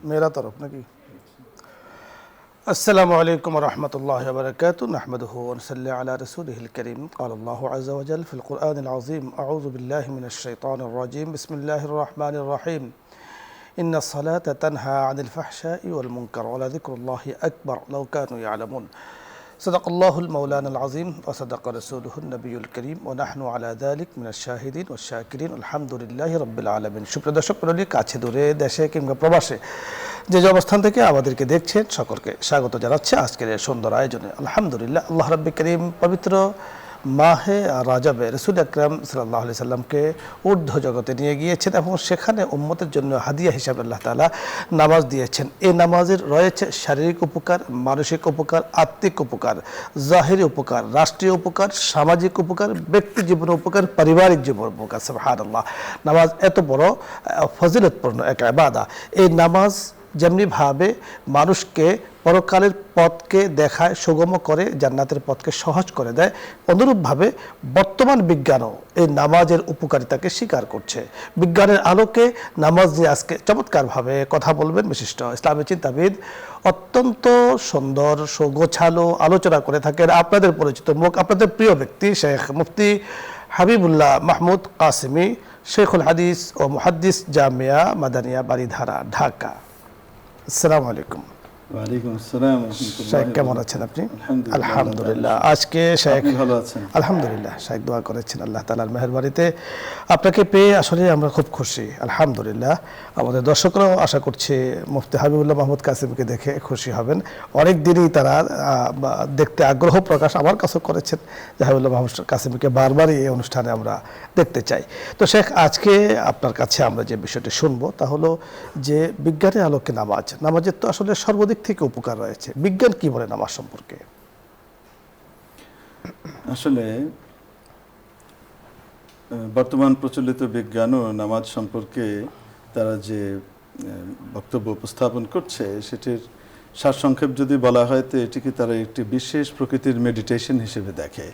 मेरा तरफ ना कि अस्सलामु अलैकुम वरहमतुल्लाहि वबरकातुहू नहमदुहु व नसल्ली अला रसूलिहिल करीम क़ालल्लाहु अज़्ज़ा व जल्ल फ़िल क़ुरआनिल अज़ीम अऊज़ु बिल्लाहि मिनश शैतानिर रजीम बिस्मिल्लाहिर रहमानिर रहीम इन्नस सलाता तन्हा अनिल फ़हशाइ वल मुनकर व लज़िक्रुल्लाहि अकबर लौ कानू यअलमून सदक़ल्लाहुल मौलानाल अज़ीम व सदक़ रसूलुहुन नबियुल करीम व नहनु अला ज़ालिक मिनश शाहिदीन व शाकिरीन अल्हम्दुलिल्लाहि रब्बिल आलामीन। সুপ্রিয় দর্শক মণ্ডলী, কাছে দূরে দেশে কিংবা প্রবাসে যে অবস্থান থেকে আমাদেরকে দেখছেন সকলকে স্বাগত জানাচ্ছি আজকের এই সুন্দর আয়োজনে। আলহামদুলিল্লাহ, আল্লাহ রাব্বুল করিম পবিত্র মাহে রাজাবে রাসূল আকরাম সাল্লাল্লাহু আলাইহি সাল্লামকে ঊর্ধ্ব জগতে নিয়ে গিয়েছেন এবং সেখানে উম্মতের জন্য হাদিয়া হিসাবে আল্লাহ তাআলা নামাজ দিয়েছেন। এই নামাজের রয়েছে শারীরিক উপকার, মানসিক উপকার, আত্মিক উপকার, জাহিরি উপকার, রাষ্ট্রীয় উপকার, সামাজিক উপকার, ব্যক্তি জীবন উপকার, পারিবারিক জীবন উপকার। সুবহানাল্লাহ, নামাজ এত বড় ফজিলতপূর্ণ এক ইবাদত। এই নামাজ যেমনিভাবে মানুষকে পরকালের পথকে দেখায়, সুগম করে, জান্নাতের পথকে সহজ করে দেয়, অনুরূপভাবে বর্তমান বিজ্ঞানও এই নামাজের উপকারিতাকে স্বীকার করছে। বিজ্ঞানের আলোকে নামাজ নিয়ে আজকে চমৎকারভাবে কথা বলবেন বিশিষ্ট ইসলামী চিন্তাবিদ, অত্যন্ত সুন্দর সুগোছালো আলোচনা করে থাকেন আপনাদের পরিচিত মুখ, আপনাদের প্রিয় ব্যক্তি শেখ মুফতি হাবিবুল্লাহ মাহমুদ কাসেমি, শেখুল হাদিস ও মুহাদ্দিস, জামিয়া মাদানিয়া, বারিধারা, ঢাকা। আসসালামু আলাইকুম। ওয়ালাইকুম আসসালাম ওয়া রাহমাতুল্লাহি। শেখ কেমন আছেন আপনি? আলহামদুলিল্লাহ। আজকে শেখ ভালো আছেন? আলহামদুলিল্লাহ, শেখ দোয়া করেছেন আল্লাহ তাআলার মেহেরবানিতে। আপনাকে পেয়ে আসলে আমরা খুব খুশি, আলহামদুলিল্লাহ। আমাদের দর্শকরাও আশা করছে মুফতি হাবিবুল্লাহ মাহমুদ কাসেমকে দেখে খুশি হবেন। অনেক দিনই তারা দেখতে আগ্রহ প্রকাশ আমার কাছেও করেছেন যে হাবিবুল্লাহ মাহমুদ কাসেমকে বারবারই এই অনুষ্ঠানে আমরা দেখতে চাই। তো শেখ, আজকে আপনার কাছে আমরা যে বিষয়টি শুনবো তা হলো যে বিজ্ঞানের আলোকে নামাজের তো আসলে সর্বদিক থেকে উপকার রয়েছে। বিজ্ঞান কি বলে নামাজ সম্পর্কে? আসলে বর্তমান প্রচলিত বিজ্ঞানও নামাজ সম্পর্কে তারা যে বক্তব্য উপস্থাপন করছে সেটির সারসংক্ষেপ যদি বলা হয় তো এটিকে তারা একটি বিশেষ প্রকৃতির মেডিটেশন হিসেবে দেখে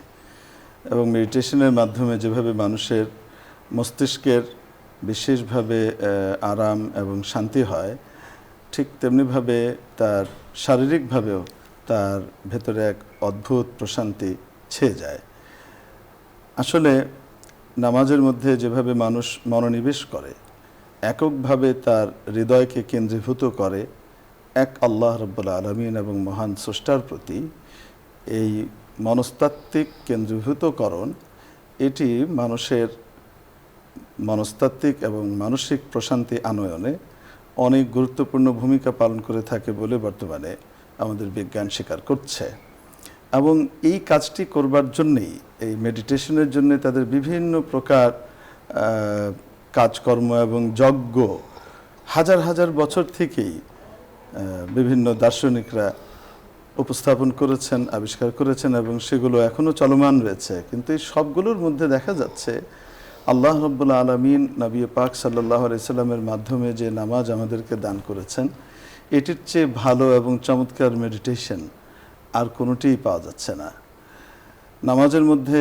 এবং মেডিটেশনের মাধ্যমে যেভাবে মানুষের মস্তিষ্কের বিশেষভাবে আরাম এবং শান্তি হয়, ঠিক তেমনিভাবে তার শারীরিকভাবেও তার ভেতরে এক অদ্ভুত প্রশান্তি ছেয়ে যায়। আসলে নামাজের মধ্যে যেভাবে মানুষ মনোনিবেশ করে, এককভাবে তার হৃদয়কে কেন্দ্রীভূত করে এক আল্লাহ রাব্বুল আলামিন এবং মহান স্রষ্টার প্রতি, এই মনস্তাত্ত্বিক কেন্দ্রীভূতকরণ এটি মানুষের মনস্তাত্ত্বিক এবং মানসিক প্রশান্তি আনয়নে অনেক গুরুত্বপূর্ণ ভূমিকা পালন করে থাকে বলে বর্তমানে আমাদের বিজ্ঞান স্বীকার করছে। এবং এই কাজটি করবার জন্যেই, এই মেডিটেশনের জন্য তাদের বিভিন্ন প্রকার কাজকর্ম এবং যজ্ঞ হাজার হাজার বছর থেকেই বিভিন্ন দার্শনিকরা উপস্থাপন করেছেন, আবিষ্কার করেছেন এবং সেগুলো এখনও চলমান রয়েছে। কিন্তু এই সবগুলোর মধ্যে দেখা যাচ্ছে আল্লাহ রাব্বুল আলামিন নবী পাক সাল্লাল্লাহু আলাইহি সাল্লামের মাধ্যমে যে নামাজ আমাদেরকে দান করেছেন, এটির চেয়ে ভালো এবং চমৎকার মেডিটেশন আর কোনোটিই পাওয়া যাচ্ছে না। নামাজের মধ্যে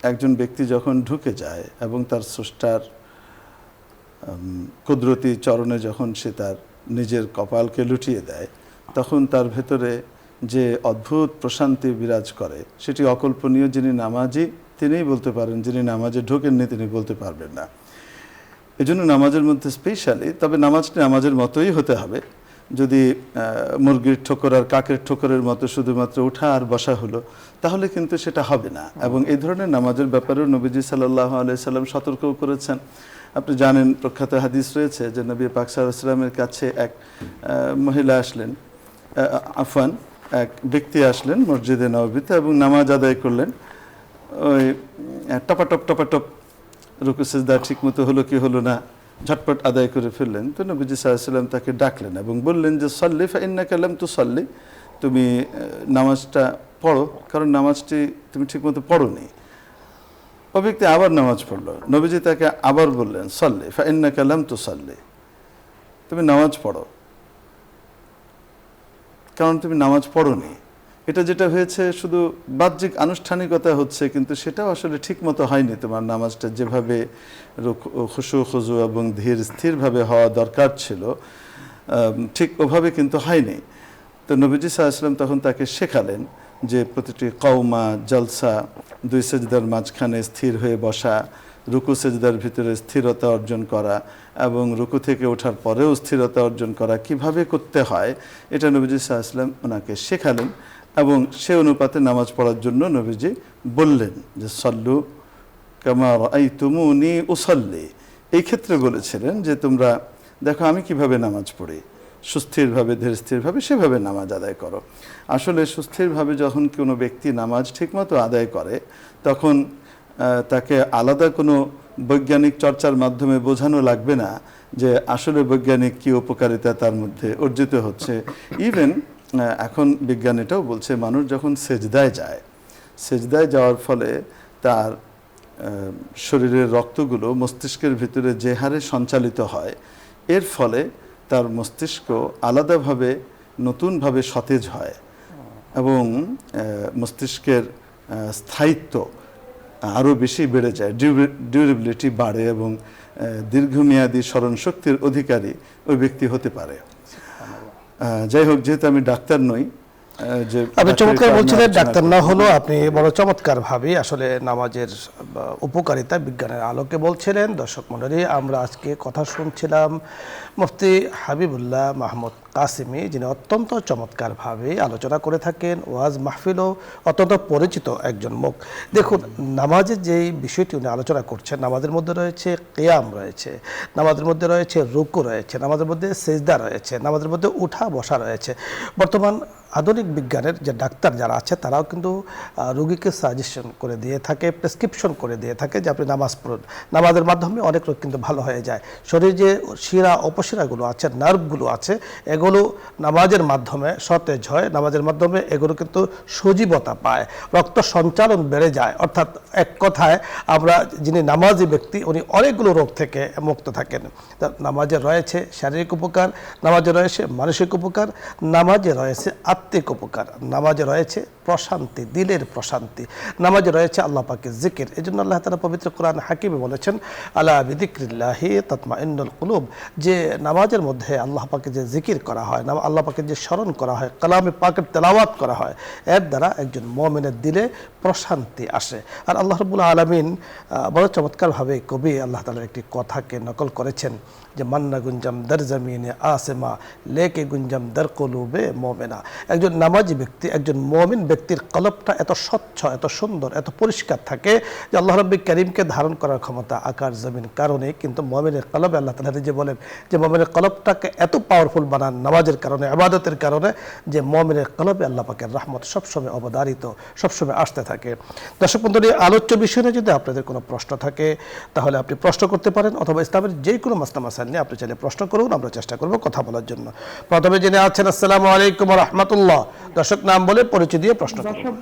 একজন ব্যক্তি যখন ঢুকে যায় এবং তার স্রষ্টার কুদরতি চরণে যখন সে তার নিজের কপালকে লুটিয়ে দেয়, তখন তার ভেতরে যে অদ্ভুত প্রশান্তি বিরাজ করে সেটি অকল্পনীয়। যিনি নামাজি তিনিই বলতে পারেন, যিনি নামাজে ঢোকেননি তিনি বলতে পারবেন না। এজন্য নামাজের মধ্যে স্পেশালি, তবে নামাজটি নামাজের মতোই হতে হবে। যদি মুরগির ঠোকর আর কাকের ঠোকরের মতো শুধুমাত্র ওঠা আর বসা হলো, তাহলে কিন্তু সেটা হবে না। এবং এই ধরনের নামাজের ব্যাপারেও নবীজি সাল্লাল্লাহু আলাইহি সাল্লাম সতর্কও করেছেন। আপনি জানেন, প্রখ্যাত হাদিস রয়েছে যে নবী পাক সাল্লাল্লাহু আলাইহি সাল্লামের কাছে এক মহিলা আসলেন, এক ব্যক্তি আসলেন মসজিদে নববীতে এবং নামাজ আদায় করলেন। ওই টপাটপ রুকু সিজদা ঠিক মতো হলো কি হলো না ঝটপট আদায় করে ফেললেন। তো নবীজি সাল্লাল্লাহু আলাইহি সাল্লাম তাকে ডাকলেন এবং বললেন যে সাল্লি ফা ইন্নাকা লাম তুসাল্লি, তুমি নামাজটা পড়ো, কারণ নামাজটি তুমি ঠিকমতো পড়োনি। ও ব্যক্তি আবার নামাজ পড়লো। নবীজি তাকে আবার বললেন সাল্লি ফা ইন্নাকা লাম তুসাল্লি, তুমি নামাজ পড়ো, কারণ তুমি নামাজ পড়োনি। এটা যেটা হয়েছে শুধু বাহ্যিক আনুষ্ঠানিকতা হচ্ছে, কিন্তু সেটাও আসলে ঠিক মতো হয়নি। তোমার নামাজটা যেভাবে খুশু খুজু এবং ধীর স্থিরভাবে হওয়া দরকার ছিল, ঠিক ওভাবে কিন্তু হয়নি। তো নবীজি সাল্লাল্লাহু আলাইহি ওয়াসাল্লাম তখন তাকে শেখালেন যে প্রতিটি কওমা, জলসা, দুই সেজদার মাঝখানে স্থির হয়ে বসা, রুকু সেজদার ভিতরে স্থিরতা অর্জন করা এবং রুকু থেকে ওঠার পরেও স্থিরতা অর্জন করা কিভাবে করতে হয়, এটা নবীজি সাল্লাল্লাহু আলাইহি ওয়াসাল্লাম ওনাকে শেখালেন। এবং সে অনুপাতে নামাজ পড়ার জন্য নবীজি বললেন যে সল্লু কামা রাআইতুমুনি উসাল্লি। এই ক্ষেত্রে বলেছিলেন যে তোমরা দেখো আমি কিভাবে নামাজ পড়ি, সুস্থিরভাবে ধীরস্থিরভাবে সেভাবে নামাজ আদায় করো। আসলে সুস্থিরভাবে যখন কোনো ব্যক্তি নামাজ ঠিকমতো আদায় করে তখন তাকে আলাদা কোনো বৈজ্ঞানিক চর্চার মাধ্যমে বোঝানো লাগবে না যে আসলে বৈজ্ঞানিক কী উপকারিতা তার মধ্যে অর্জিত হচ্ছে। ইভেন এখন বিজ্ঞান এটাও বলছে মানুষ যখন সেজদায় যায়, সেজদায় যাওয়ার ফলে তার শরীরের রক্তগুলো মস্তিষ্কের ভিতরে যে হারে সঞ্চালিত হয়, এর ফলে তার মস্তিষ্ক আলাদাভাবে নতুনভাবে সতেজ হয় এবং মস্তিষ্কের স্থায়িত্ব আরও বেশি বেড়ে যায়, ডিউরেবিলিটি বাড়ে এবং দীর্ঘমেয়াদী স্মরণশক্তির অধিকারী ওই ব্যক্তি হতে পারে। যাই হোক, যেহেতু আমি ডাক্তার নই, যে আপনি চমৎকার বলছিলেন, ডাক্তার না হলেও আপনি বড় চমৎকার ভাবে আসলে নামাজের উপকারিতা বিজ্ঞানের আলোকে বলছিলেন। দর্শক মণ্ডলী, আমরা আজকে কথা শুনছিলাম মুফতি হাবিবুল্লাহ মাহমুদ কাসেমি, যিনি অত্যন্ত চমৎকারভাবে আলোচনা করে থাকেন। ওয়াজ মাহফিলও অত্যন্ত পরিচিত একজন মুখ। দেখুন, নামাজের যেই বিষয়টি উনি আলোচনা করছেন, নামাজের মধ্যে রয়েছে কিয়াম রয়েছে, নামাজের মধ্যে রয়েছে রুকু রয়েছে, নামাজের মধ্যে সিজদা রয়েছে, নামাজের মধ্যে উঠা বসা রয়েছে। বর্তমান আধুনিক বিজ্ঞানের যে ডাক্তার যারা আছে তারাও কিন্তু রোগীকে সাজেশন করে দিয়ে থাকে, প্রেসক্রিপশন করে দিয়ে থাকে যে আপনি নামাজ পড়ুন। নামাজের মাধ্যমে অনেক রোগ কিন্তু ভালো হয়ে যায়। শরীরে যে শিরা অপশিরাগুলো আছে, নার্ভগুলো আছে, এগুলো নামাজের মাধ্যমে সতেজ হয়, নামাজের মাধ্যমে এগুলো কিন্তু সজীবতা পায়, রক্ত সঞ্চালন বেড়ে যায়। অর্থাৎ এক কথায় আমরা যিনি নামাজি ব্যক্তি উনি অনেকগুলো রোগ থেকে মুক্ত থাকেন। নামাজে রয়েছে শারীরিক উপকার, নামাজে রয়েছে মানসিক উপকার, নামাজে রয়েছে আত্মিক উপকার, নামাজে রয়েছে প্রশান্তি, দিলের প্রশান্তি, নামাজে রয়েছে আল্লাহ পাকের জিকির। এই জন্য আল্লাহ তাআলা পবিত্র কোরআন হাকিমে বলেছেন আলা বিযিকরিল্লাহি তাতমাইন্নুল কুলুব, যে নামাজের মধ্যে আল্লাহ পাকের যে জিকির করা হয়, আল্লাহ পাকের যে স্মরণ করা হয়, কালামে পাকের তেলাওয়াত করা হয়, এর দ্বারা একজন মুমিনের দিলে প্রশান্তি আসে। আর আল্লাহ রাব্বুল আলামিন বড় চমৎকারভাবে কবি আল্লাহ তাআলার একটি কথাকে নকল করেছেন যে মান্না গুঞ্জাম দর জমিনে আসেমা লেকে গুঞ্জাম দর কলুবে মোমেনা। একজন নামাজি ব্যক্তি, একজন মুমিন ব্যক্তির কলবটা এত স্বচ্ছ, এত সুন্দর, এত পরিষ্কার থাকে যে আল্লাহ রাব্বুল কারীমকে ধারণ করার ক্ষমতা আকাশ জমিন কারণে। কিন্তু মুমিনের কলবে আল্লাহ তাআলা নিজে বলেন যে মুমিনের কলবটাকে এত পাওয়ারফুল বানান নামাজের কারণে, ইবাদতের কারণে, যে মুমিনের কলবে আল্লাহ পাকের রহমত সবসময় অবধারিত, সবসময় আসতে থাকে। দর্শক মণ্ডলী, আলোচ্য বিষয়ে যদি আপনাদের কোনো প্রশ্ন থাকে তাহলে আপনি প্রশ্ন করতে পারেন, অথবা ইসলামের যে কোনো মাসলা মাসাইল নিয়ে আপনি চাইলে প্রশ্ন করুন, আমরা চেষ্টা করব কথা বলার জন্য। প্রথমে জেনে আছেন, আসসালামু আলাইকুম ওয়া রাহমাতুল্লাহ। দর্শক নাম বলে পরিচয় দিয়ে প্রশ্ন করুন। দর্শক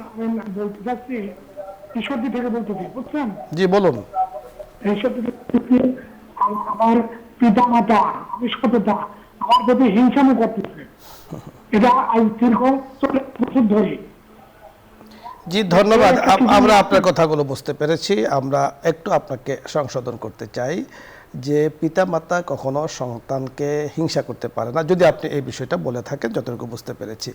বলতে চাচ্ছি, ঈশ্বরদী থেকে বলতেছি, বুঝছেন? জি বলুন। ঈশ্বরদী থেকে আমার পিতা মাতা, আমি সততা আমার প্রতি হিংসামো করতেছে, এটা আজ দীর্ঘ 40 বছর ধরে। জি ধন্যবাদ, আমরা আপনার কথাগুলো বুঝতে পেরেছি। আমরা একটু আপনাকে সংশোধন করতে চাই যে পিতা মাতা কখনো সন্তানকে হিংসা করতে পারে না, যদি আপনি এই বিষয়টা বলে থাকেন, যতটুকু বুঝতে পেরেছি।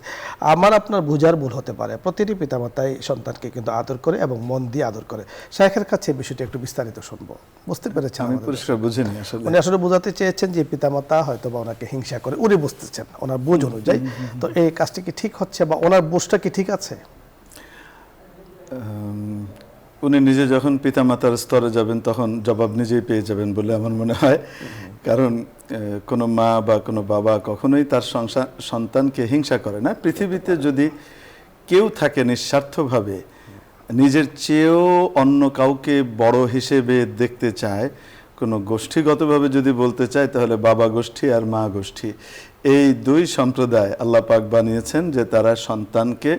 আমার আপনার বুঝার ভুল হতে পারে, প্রতিটি পিতামাতাই সন্তানকে কিন্তু আদর করে এবং মন দিয়ে আদর করে। শাইখের কাছে এই বিষয়টা একটু বিস্তারিত শুনবো। বুঝতে পেরেছি, আমি পরিষ্কার বুঝিনি আসলে। উনি আসলে বোঝাতে চেয়েছেন যে পিতামাতা হয়তো বা ওনাকে হিংসা করে, উনি বুঝতেছেন ওনার বুঝ অনুযায়ী। তো এই কাজটি কি ঠিক হচ্ছে, বা ওনার বুঝটা কি ঠিক আছে? উনি নিজে যখন পিতামাতার স্তরে যাবেন তখন জবাব নিজেই পেয়ে যাবেন বলে আমার মনে হয়। কারণ কোনো মা বা কোনো বাবা কখনোই তার সন্তানকে হিংসা করে না। পৃথিবীতে যদি কেউ থাকে নিঃস্বার্থভাবে নিজের চেয়েও অন্য কাউকে বড় হিসেবে দেখতে চায়, কোনো গোষ্ঠীগতভাবে যদি বলতে চায় তাহলে বাবা গোষ্ঠী আর মা গোষ্ঠী, এই দুই সম্প্রদায় আল্লাহ পাক বানিয়েছেন যে তারা সন্তানকে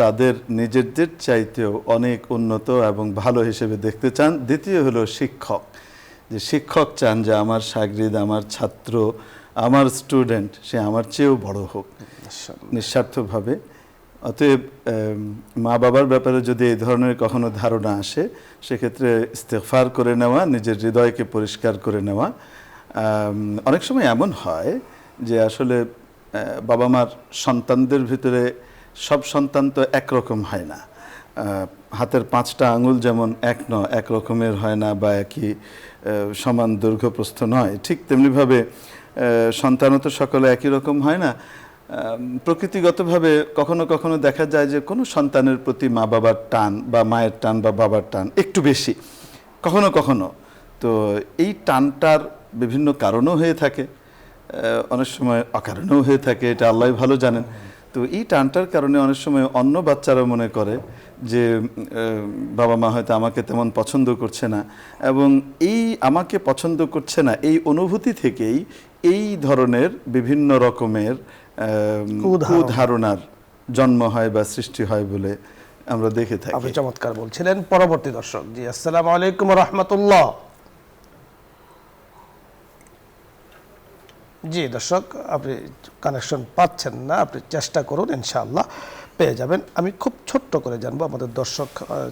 তাদের নিজেদের চাইতেও অনেক উন্নত এবং ভালো হিসেবে দেখতে চান। দ্বিতীয় হলো শিক্ষক, যে শিক্ষক চান যে আমার শাগরিদ, আমার ছাত্র, আমার স্টুডেন্ট সে আমার চেয়েও বড় হোক নিঃস্বার্থভাবে। অতএব মা বাবার ব্যাপারে যদি এই ধরনের কখনো ধারণা আসে, সেক্ষেত্রে ইস্তেগফার করে নেওয়া, নিজের হৃদয়কে পরিষ্কার করে নেওয়া। অনেক সময় এমন হয় যে আসলে বাবা মার সন্তানদের ভিতরে সব সন্তান তো একরকম হয় না। হাতের 5টা আঙুল যেমন এক রকমের হয় না বা একই সমান দৈর্ঘ্য প্রস্থ নয়, ঠিক তেমনিভাবে সন্তানও তো সকলে একই রকম হয় না। প্রকৃতিগতভাবে কখনো কখনো দেখা যায় যে কোনো সন্তানের প্রতি মা বাবার টান বা মায়ের টান বা বাবার টান একটু বেশি, কখনো কখনো। তো এই টানটার বিভিন্ন কারণও হয়ে থাকে, অনেক সময় অকারণেও হয়ে থাকে, এটা আল্লাহ ভালো জানেন। তো এই টানটার কারণে অনেক সময় অন্য বাচ্চারা মনে করে যে বাবা মা হয়তো আমাকে তেমন পছন্দ করছে না, এবং এই আমাকে পছন্দ করছে না এই অনুভূতি থেকেই এই ধরনের বিভিন্ন রকমের কুধারণার জন্ম হয় বা সৃষ্টি হয় বলে আমরা দেখে থাকি। আপনি চমৎকার বলছিলেন। পরবর্তী দর্শক, জি আসসালামু আলাইকুম রাহমাতুল্লাহ। জি দর্শক, আপনি কানেকশন পাচ্ছেন না, আপনি চেষ্টা করুন, ইনশাআল্লাহ পেয়ে যাবেন। আমি খুব ছোট্ট করে জানবো, আমাদের দর্শক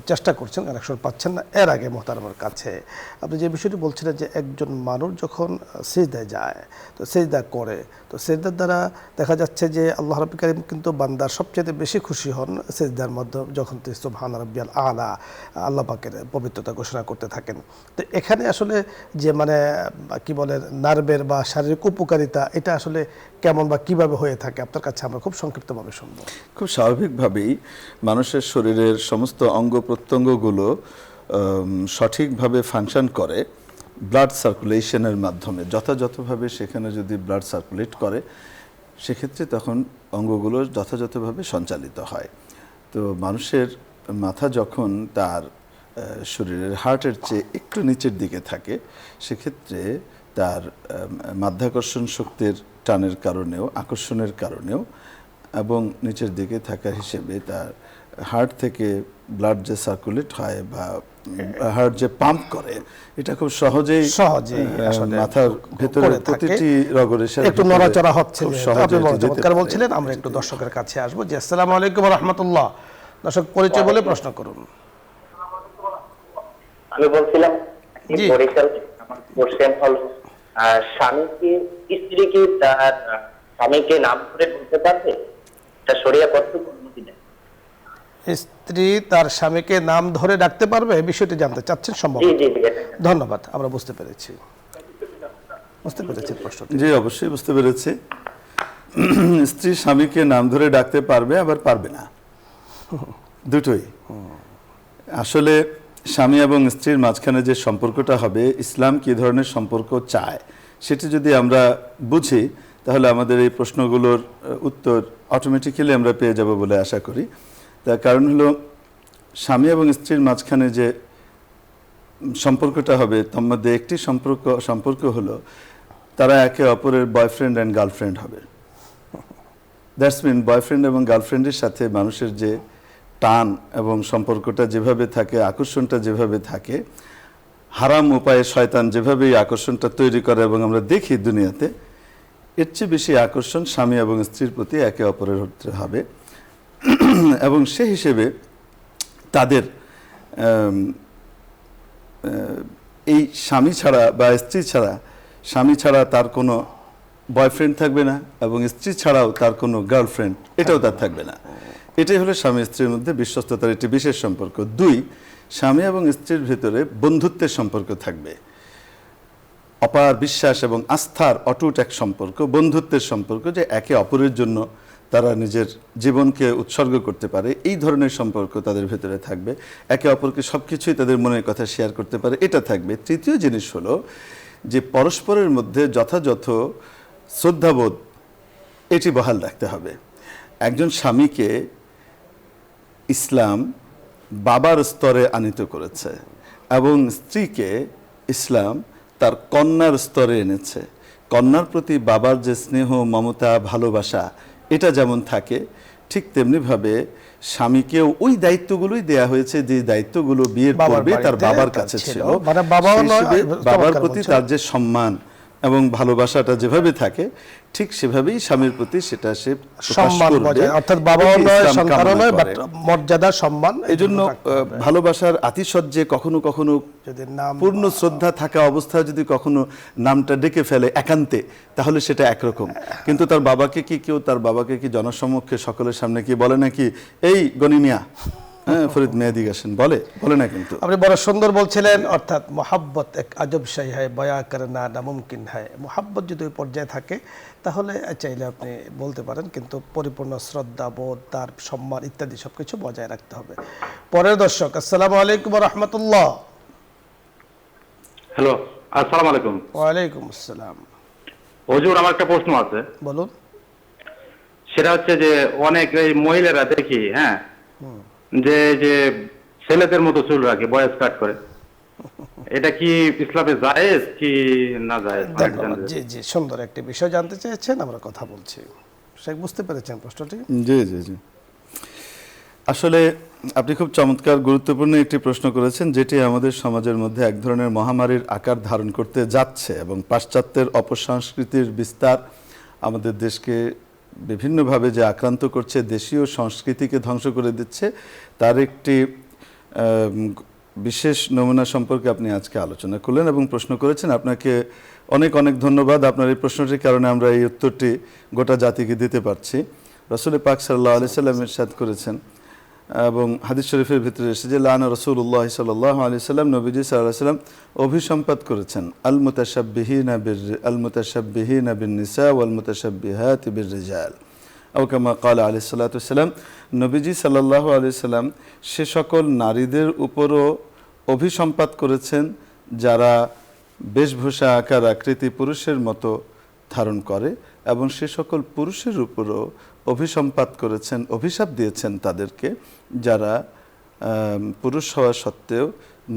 চেষ্টা করছেন, কানেকশন পাচ্ছেন না। এর আগে মোহতারামের কাছে আপনি যে বিষয়টি বলছিলেন যে একজন মানুষ যখন সিজদায় যায়, তো সিজদা করে, তো সিজদার দ্বারা দেখা যাচ্ছে যে আল্লাহ রাব্বুল কারীম কিন্তু বান্দার সবচেয়ে বেশি খুশি হন সিজদার মাধ্যমে, যখন তিনি সুবহান রাব্বিয়াল আলা আল্লাহ পাকের পবিত্রতা ঘোষণা করতে থাকেন। তো এখানে আসলে যে মানে কি বলে নার্ভের বা শারীরিক উপকারিতা, এটা আসলে কেমন বা কিভাবে হয়ে থাকে আপনার কাছে আমরা খুব সংক্ষিপ্তভাবে শুনবো। খুব স্বাভাবিকভাবেই মানুষের শরীরের সমস্ত অঙ্গ প্রত্যঙ্গগুলো সঠিকভাবে ফাংশন করে ব্লাড সার্কুলেশনের মাধ্যমে। যথাযথভাবে সেখানে যদি ব্লাড সার্কুলেট করে, সেক্ষেত্রে তখন অঙ্গগুলো যথাযথভাবে সঞ্চালিত হয়। তো মানুষের মাথা যখন তার শরীরের হার্টের চেয়ে একটু নিচের দিকে থাকে, সেক্ষেত্রে তার মাধ্যাকর্ষণ শক্তির টানের কারণেও, আকর্ষণের কারণেও এবং নিচের দিকে থাকা হিসেবে তার হার্ট থেকে ব্লাড যে সার্কুলেট হয় বা হার্ট যে পাম্প করে, এটা খুব সহজেই মাথার ভেতরে প্রতিটি রগের সাথে একটু নড়াচড়া হচ্ছে। আপনি চমৎকার বলছিলেন। আমরা একটু দর্শকের কাছে আসবো। জি আসসালামু আলাইকুম রাহমাতুল্লাহ। দর্শক পরিচয় বলে প্রশ্ন করুন। আমি বলছিলাম বরিশাল, আমার কোশ্চেন হলো স্বামীকে স্ত্রী কি তার স্বামীকে নাম ধরে বলতে পারবে? এটা শরিয়া কতটুকু অনুমতি দেয়? স্ত্রী তার স্বামীকে নাম ধরে ডাকতে পারবে, এই বিষয়টি জানতে চাচ্ছেন সম্ভব? ধন্যবাদ, আমরা বুঝতে পেরেছি প্রশ্নটি। জি অবশ্যই বুঝতে পেরেছি। স্ত্রী স্বামীকে নাম ধরে ডাকতে পারবে, আবার পারবে না, দুটোই। আসলে স্বামী এবং স্ত্রীর মাঝখানে যে সম্পর্কটা হবে, ইসলাম কী ধরনের সম্পর্ক চায় সেটি যদি আমরা বুঝি, তাহলে আমাদের এই প্রশ্নগুলোর উত্তর অটোমেটিক্যালি আমরা পেয়ে যাব বলে আশা করি। তার কারণ হলো, স্বামী এবং স্ত্রীর মাঝখানে যে সম্পর্কটা হবে, তার মধ্যে একটি সম্পর্ক হলো তারা একে অপরের বয়ফ্রেন্ড অ্যান্ড গার্লফ্রেন্ড হবে। দ্যাটস মিন বয়ফ্রেন্ড এবং গার্লফ্রেন্ডের সাথে মানুষের যে টান এবং সম্পর্কটা যেভাবে থাকে, আকর্ষণটা যেভাবে থাকে, হারাম উপায়ে শয়তান যেভাবে এই আকর্ষণটা তৈরি করে এবং আমরা দেখি দুনিয়াতে, এর চেয়ে বেশি আকর্ষণ স্বামী এবং স্ত্রীর প্রতি একে অপরের হতে হবে। এবং সে হিসেবে তাদের এই স্বামী ছাড়া বা স্ত্রী ছাড়া, স্বামী ছাড়া তার কোনো বয়ফ্রেন্ড থাকবে না, এবং স্ত্রী ছাড়াও তার কোনো গার্লফ্রেন্ড এটাও তার থাকবে না। এটাই হলো স্বামী স্ত্রীর মধ্যে বিশ্বস্ততার একটি বিশেষ সম্পর্ক। 2, স্বামী এবং স্ত্রীর ভিতরে বন্ধুত্বের সম্পর্ক থাকবে, অপার বিশ্বাস এবং আস্থার অটুট এক সম্পর্ক, বন্ধুত্বের সম্পর্ক, যে একে অপরের জন্য তারা নিজের জীবনকে উৎসর্গ করতে পারে, এই ধরনের সম্পর্ক তাদের ভেতরে থাকবে। একে অপরকে সব কিছুই তাদের মনের কথা শেয়ার করতে পারে, এটা থাকবে। 3য় জিনিস হলো যে পরস্পরের মধ্যে যথাযথ শ্রদ্ধাবোধ এটি বহাল রাখতে হবে। একজন স্বামীকে ইসলাম বাবার স্তরে আনিত করেছে, এবং স্ত্রীকে ইসলাম তার কন্যার স্তরে এনেছে। কন্যার প্রতি বাবার যে স্নেহ, মমতা, ভালোবাসা, এটা যেমন থাকে, ঠিক তেমনিভাবে স্বামীকেও ওই দায়িত্বগুলোই দেয়া হয়েছে যে দায়িত্বগুলো বিয়ের পূর্বে তার বাবার কাছে ছিল। বাবার প্রতি তার যে সম্মান, এবং ভালোবাসাটা যেভাবে থাকে ঠিক সেভাবেই স্বামীর প্রতি সেটা সে প্রকাশ সম্মান করবে। বজায়, অর্থাৎ বাবাও এটি নয় ইসলাম সন্তানও কামনা নয়, বাট করে। মর্যাদা সম্মান এই জন্য ভালোবাসার আতিশয্যে কখনো কখনো যদি নাম পূর্ণ শ্রদ্ধা থাকা অবস্থায় যদি কখনো নামটা ডেকে ফেলে একান্তে, তাহলে সেটা একরকম। কিন্তু তার বাবাকে কি কেউ তার বাবাকে কি জনসমক্ষে সকলের সামনে কি বলে নাকি এই গনি মিয়া, হ্যাঁ ফরিদ মেহেদি গেছেন, বলে না। কিন্তু আপনি বড় সুন্দর বলছিলেন, অর্থাৎ মোহাব্বত এক আজব শাই হয়, বয়া করনা নামুমকিন হয়। মোহাব্বত যদি ওই পর্যায়ে থাকে তাহলে চাইলে আপনি বলতে পারেন, কিন্তু পরিপূর্ণ শ্রদ্ধা বোধ, তার সম্মান ইত্যাদি সবকিছু বজায় রাখতে হবে। পরের দর্শক, আসসালামু আলাইকুম রহমতুল্লাহ। হ্যালো, আসসালামু আলাইকুম। ওয়ালাইকুম আসসালাম। হুজুর, আমার একটা প্রশ্ন আছে। বলুন। সেটা হচ্ছে যে অনেক এই মহিলারা দেখি, হ্যাঁ, যে যে ছেলেদের মতো চুল রাখে, বয়স কাট করে, এটা কি ইসলামে জায়েজ কি না জায়েজ? ধন্যবাদ। জি জি, সুন্দর একটি বিষয় জানতে চেয়েছেন, আমরা কথা বলছি। শেখ বুঝতে পেরেছেন প্রশ্নটি? জি জি জি, আসলে আপনি খুব চমৎকার গুরুত্বপূর্ণ একটি প্রশ্ন করেছেন, যেটি আমাদের সমাজের মধ্যে এক ধরনের মহামারীর আকার ধারণ করতে যাচ্ছে এবং পাশ্চাত্যের অপসংস্কৃতির বিস্তার আমাদের দেশকে বিভিন্নভাবে যে আক্রান্ত করছে, দেশীয় সংস্কৃতিকে ধ্বংস করে দিচ্ছে, তার একটি বিশেষ নমুনা সম্পর্কে আপনি আজকে আলোচনা করলেন এবং প্রশ্ন করেছেন। আপনাকে অনেক অনেক ধন্যবাদ। আপনার এই প্রশ্নটির কারণে আমরা এই উত্তরটি গোটা জাতিকে দিতে পারছি। রাসূল পাক সাল্লাল্লাহু আলাইহি সাল্লাম ইরশাদ করেছেন এবং হাদিস শরীফের ভিতরে এসেছে যে লানা রাসূলুল্লাহ সাল্লাল্লাহু আলাইহি সাল্লাম, নবীজি সাল্লাল্লাহু আলাইহি সাল্লাম অভিসম্পাত করেছেন আল মুতাশাব্বিহিনা বিন নিসা ওয়াল মুতাশাব্বিহাতি বির রিজাল, আও কামা ক্বালা আলাইহিস সালাতু ওয়াস সালাম। নবীজি সাল্লাল্লাহু আলাইহি সাল্লাম সে সকল নারীদের উপরও অভিসম্পাত করেছেন যারা বেশভূষা আকার আকৃতি পুরুষের মতো ধারণ করে, এবং সে সকল পুরুষের উপরও অভিসম্পাত করেছেন, অভিশাপ দিয়েছেন তাদেরকে যারা পুরুষ হওয়া সত্ত্বেও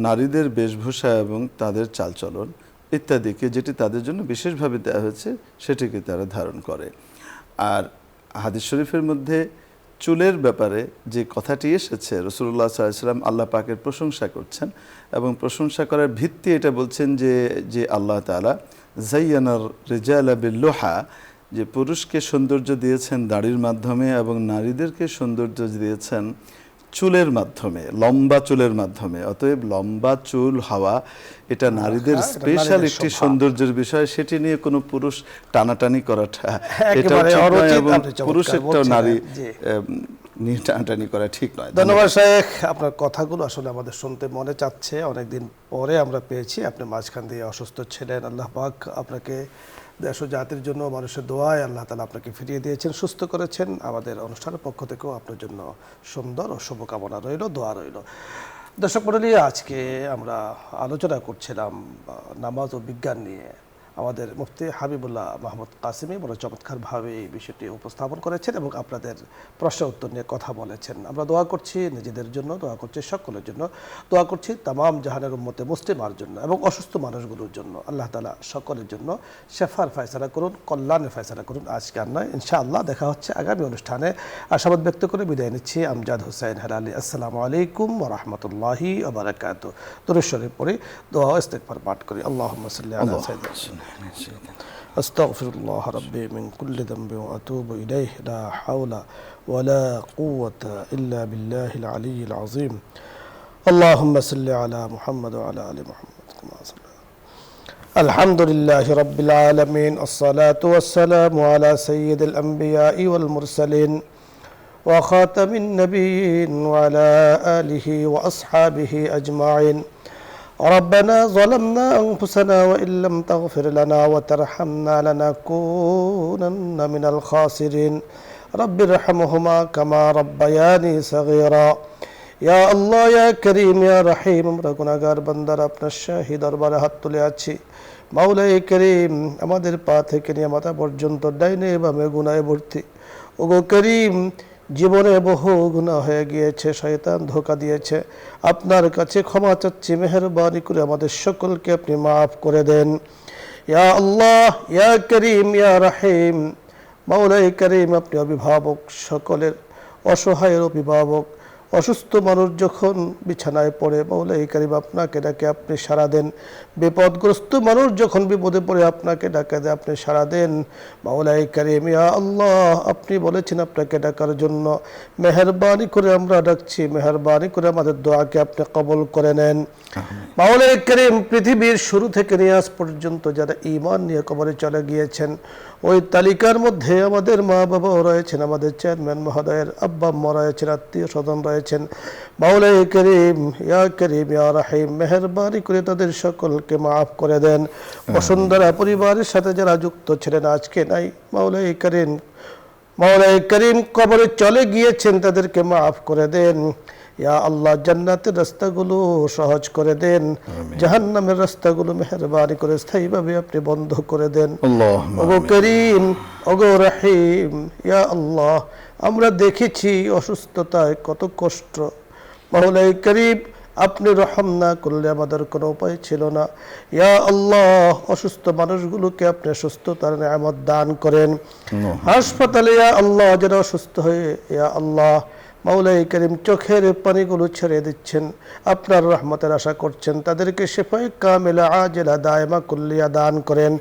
নারীদের বেশভূষা এবং তাদের চালচলন ইত্যাদিকে, যেটি তাদের জন্য বিশেষভাবে দেওয়া হয়েছে, সেটিকে তারা ধারণ করে। আর হাদিস শরীফের মধ্যে চুলের ব্যাপারে যে কথাটি এসেছে, রাসূলুল্লাহ সাল্লাল্লাহু আলাইহি ওয়াসাল্লাম আল্লাহ পাকের প্রশংসা করছেন এবং প্রশংসা করার ভিত্তি এটা বলছেন যে আল্লাহ তাআলা যায়্যানার রিজালা বিল্লুহা, যে পুরুষকে সৌন্দর্য দিয়েছেন দাড়ির মাধ্যমে এবং নারীদেরকে সৌন্দর্য দিয়েছেন চুলের মাধ্যমে, লম্বা চুলের মাধ্যমে। অতএব লম্বা চুল হওয়া এটা নারীদের স্পেশাল একটি সৌন্দর্যের বিষয়, সেটি নিয়ে কোনো পুরুষ টানাটানি করাটা এটা এবং পুরুষেরটাও নারী নিয়ে টানাটানি করা ঠিক নয়। ধন্যবাদ শেখ, আপনার কথাগুলো আসলে আমাদের শুনতে মনে চাচ্ছে। অনেকদিন পরে আমরা পেয়েছি, আপনি মাঝখান দিয়ে অসুস্থ ছিলেন। আল্লাহ পাক আপনাকে দেশ ও জাতির জন্য মানুষের দোয়ায় আল্লাহ তাআলা আপনাকে ফিরিয়ে দিয়েছেন, সুস্থ করেছেন। আমাদের অনুষ্ঠানের পক্ষ থেকেও আপনার জন্য সুন্দর ও শুভকামনা রইল, দোয়া রইল। দর্শক মণ্ডলী, আজকে আমরা আলোচনা করছিলাম নামাজ ও বিজ্ঞান নিয়ে। আমাদের মুফতি হাবিবুল্লাহ মাহমুদ কাসেমি বড় চমৎকারভাবে এই বিষয়টি উপস্থাপন করেছেন এবং আপনাদের প্রশ্ন উত্তর নিয়ে কথা বলেছেন। আমরা দোয়া করছি নিজেদের জন্য, দোয়া করছি সকলের জন্য, দোয়া করছি তামাম জাহানের উম্মতে মুসলিমার জন্য এবং অসুস্থ মানুষগুলোর জন্য। আল্লাহ তাআলা সকলের জন্য শেফার ফয়সালা করুন, কল্যাণের ফয়সালা করুন। আজকে আর নয়, ইনশাআল্লাহ দেখা হচ্ছে আগামী অনুষ্ঠানে। আশাবাদ ব্যক্ত করে বিদায় নিচ্ছি। আমজাদ হোসেন হেলালি। আসসালামু আলাইকুম ওয়া রাহমাতুল্লাহি ওয়া বারাকাতুহু। দুরূদ শরীফ পড়ি, দোয়া ও ইস্তিগফার পাঠ করি। আল্লাহুম্মা সাল্লি আলা সাইয়্যিদিনা أستغفر الله ربي من كل ذنب وأتوب إليه لا حول ولا قوة إلا بالله العلي العظيم اللهم صل على محمد وعلى آل محمد كما صلى. الحمد لله رب العالمين، الصلاة والسلام على سيد الأنبياء والمرسلين وخاتم النبيين وعلى آله وأصحابه أجمعين. ربنا ظلمنا أنفسنا وإن لم تغفر لنا وترحمنا لنكونن من الخاسرين. رب ارحمهما كما ربياني صغيرا. يا الله يا كريم يا رحيم, আমরা গুনাহগার বান্দারা আপনার শাহী দরবারে হাত তুলে আছি। মাওলাই করিম, আমাদের পা থেকে নিয়ে মাথা পর্যন্ত ডাইনে বামে গুনাহে ভর্তি। ওগো করিম, জীবনে বহু গুনাহ হয়ে গিয়েছে, শয়তান ধোঁকা দিয়েছে। আপনার কাছে ক্ষমা চাচ্ছি, মেহেরবানি করে আমাদের সকলকে আপনি মাফ করে দেন। ইয়া আল্লাহ ইয়া করিম ইয়া রহিম, মাওলাই করিম, আপনি অভিভাবক, সকলের অসহায়ের অভিভাবক, অসুস্থ মানুষ যখন বিছানায় পড়ে মাওলাই কারীম আপনাকে ডাকে, আপনি সাড়া দেন। বিপদগ্রস্ত মানুষ যখন বিপদে পড়ে আপনাকে ডাকে দেয়, আপনি সাড়া দেন। মাওলাই কারীম ইয়া আল্লাহ, আপনি বলেছেন আপনাকে ডাকার জন্য। মেহেরবানি করে আমরা ডাকছি, মেহেরবানি করে আমাদের দোয়াকে আপনি কবুল করে নেন। মাওলাই কারীম পৃথিবীর শুরু থেকে নিয়ে আজ পর্যন্ত যারা ঈমান নিয়ে কবরে চলে গিয়েছেন, ওই তালিকার মধ্যে আমাদের মা বাবাও রয়েছেন, আমাদের চেয়ারম্যান মহোদয়ের আব্বা আম্মা রয়েছেন, আত্মীয় স্বজন রয়েছেন। মাওলাই করিম ইয়া রাহিম, মেহেরবানি করে তাদের সকলকে মাফ করে দেন। বসুন্ধরা পরিবারের সাথে যারা যুক্ত ছিলেন আজকে নাই, মাওলাই করিম কবরে চলে গিয়েছেন, তাদেরকে মাফ করে দেন। ইয়া আল্লাহ, জান্নাতের রাস্তাগুলো সহজ করে দেন, জাহান্নামের রাস্তাগুলো মেহেরবানি করে স্থায়ীভাবে আপনি বন্ধ করে দেন। ওগো করিম, ওগো রহিম, ইয়া আল্লাহ, আমরা দেখেছি অসুস্থতায় কত কষ্ট। মাওলাই করিম, আপনি রহম না করলে আমাদের কোনো উপায় ছিল না। ইয়া আল্লাহ, অসুস্থ মানুষগুলোকে আপনি সুস্থতার নিয়ামত দান করেন। হাসপাতালে ইয়া আল্লাহ যারা অসুস্থ হয়ে ইয়া আল্লাহ মাওলাই করিম চোখের পানিগুলো ছেড়ে দিচ্ছেন, আপনার রহমতের আশা করছেন, তাদেরকে শেফায়ে কামিলা আজিলা দায়মা কুল্লিয়া দান করেন।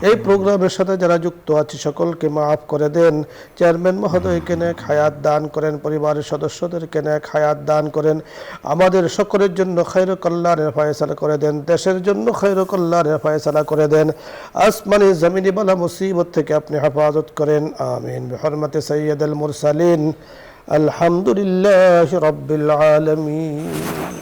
এই প্রোগ্রামের সাথে যারা যুক্ত আছে সকলকে মাফ করে দেন। চেয়ারম্যান মহোদয়কে নেক হায়াত দান করেন, পরিবারের সদস্যদেরকে নেক হায়াত দান করেন। আমাদের সকলের জন্য খায়র কল্যাণের ফয়সালা করে দেন, দেশের জন্য খায়র কল্যাণের ফয়সালা করে দেন। আসমানি জমিনি বালা মুসিবত থেকে আপনি হেফাজত করেন। আমিন বিহরমতে সাইয়্যিদুল মুরসালিন। الحمد لله رب العالمين.